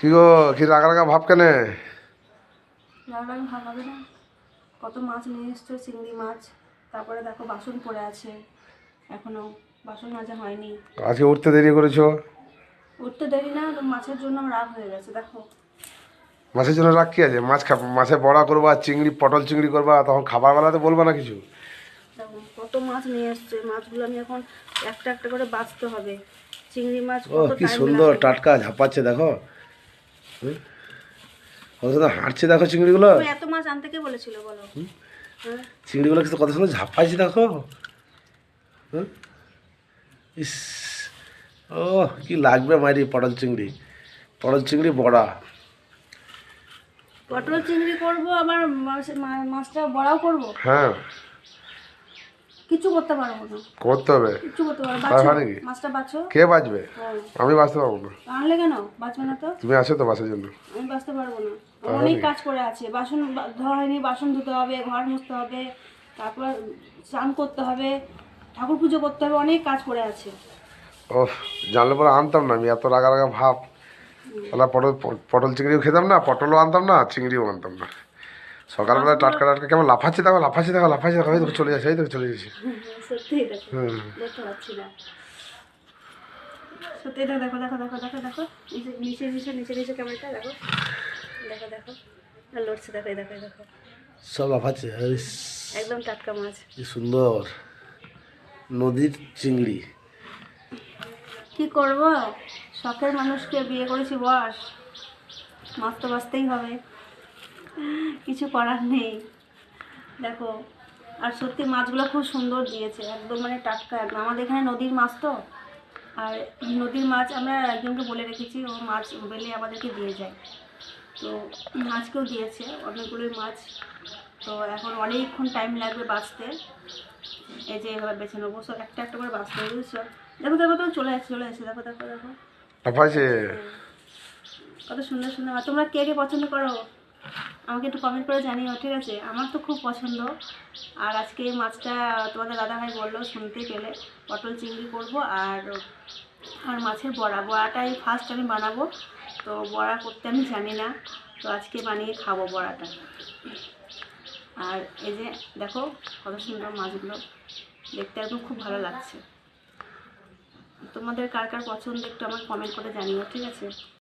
কি গো, কি রাগা রাগা ভাব কেনে? রাগা ভাব হবে না? কত মাছ নিয়ে এসছো, চিংড়ি মাছ। তারপরে দেখো বাসন পড়ে আছে, এখনো বাসন মাজা হয়নি। আজকে উঠতে দেরি করেছো? উঠতে দেরি না তো, মাছের জন্য আমার রাগ হয়ে গেছে দেখো। মাছের জন্য রাগ কি আছে? মাছের বড়া করবা, চিংড়ি পটল চিংড়ি করবা, তখন খাবার বেলাতে বলবা না কিছু? দেখো কত মাছ নিয়ে এসছে, মাছগুলো আমি এখন একটা একটা করে বাছতে হবে। চিংড়ি মাছ ও কত কি টাইম সুন্দর লাগে। টাটকা ঝাপাচ্ছে দেখো। কত সুন্দর হাঁটছে দেখো চিংড়িগুলো। তুমি এত মাছ আনতে কে বলেছিল বলো? হ্যাঁ, চিংড়িগুলো কিন্তু কত সুন্দর ঝাপাচ্ছে দেখো। হুম? ইস, ও কি লাগবে মাইরি পটল চিংড়ি, পটল চিংড়ি বড়া। পটল চিংড়ি করবো, আবার মাছটা বড়াও করবো। হ্যাঁ, কিছু করতে পারবো না। করতে হবে। কিছু করতে পারবো, তাই বাছো হয় নাকি? মাছটা বাছো। কে বাঁচবে? হ্যাঁ, আমি বাঁচতে পারবো না। আনলে কেন বাঁচবে না তো? তুমি আছো তো বাঁচার জন্য। আমি বাঁচতে পারবো না। আমার তাহলে? অনেক কাজ করে আছে, বাসন ধোয়া হয়নি, বাসন ধুতে হবে, ঘর মুছতে হবে, তারপর স্নান করতে হবে, ঠাকুর পুজো করতে হবে, অনেক কাজ করে আছে। ও, জানলে পরে আনতাম না আমি, এত রাগা রাগা ভাব। তাহলে পটল চিংড়িও খেতাম না, পটলও আনতাম না, চিংড়িও আনতাম না। সকালবেলা মাছগুলো টাটকা টাটকা কেমন লাফাচ্ছে দেখো, লাফাচ্ছে দেখো, লাফাচ্ছে দেখো, এই দেখো চলে যাচ্ছে, এই দেখো চলে যাচ্ছে। সত্যিই দেখো, হুম। দেখতে পাচ্ছি না। সত্যি দেখো, দেখো দেখো দেখো দেখো দেখো, নিচে নিচে নিচে নিচে ক্যামেরাটা দেখো, দেখো দেখো, আর লড়ছে দেখো, এই দেখো এই দেখো, সব লাফাচ্ছে। ইস, একদম টাটকা মাছ। কি সুন্দর নদীর চিংড়ি। কি করব, শখের মানুষকে বিয়ে করেছি বস, মাছ তো বাঁচতেই হবে, কিছু করার নেই। দেখো, আর সত্যি মাছগুলো খুব সুন্দর দিয়েছে, একদম মানে টাটকা, একদম আমাদের এখানে নদীর মাছ তো। আর নদীর মাছ আমরা একজনকে বলে রেখেছি, ও মাছ বেলে আমাদেরকে দিয়ে যায়। তো মাছকেও দিয়েছে অনেকগুলোই মাছ। তো এখন অনেকক্ষণ টাইম লাগবে বাঁচতে। এই যে এভাবে বেছে নেবো, সব একটা একটা করে বাঁচতে হবে, বুঝছো? দেখো দেখো তো, চলে আসছে চলে আসছে, দেখো দেখো দেখো। লাফাচ্ছে। কত সুন্দর সুন্দর মাছ। তোমরা কে কে পছন্দ করো আমাকে একটু কমেন্ট করে জানিও, ঠিক আছে? আমার তো খুব পছন্দ। আর আজকে এই মাছটা তোমাদের দাদাভাই বললো, শুনতে পেলে পটল চিংড়ি করব, আর আর মাছের বড়া, বড়াটাই ফার্স্ট আমি বানাবো। তো বড়া করতে আমি জানি না, তো আজকে বানিয়ে খাবো বড়াটা। আর এই যে দেখো কত সুন্দর মাছগুলো, দেখতে একদম খুব ভালো লাগছে। তোমাদের কার কার পছন্দ একটু আমাকে কমেন্ট করে জানিও, ঠিক আছে?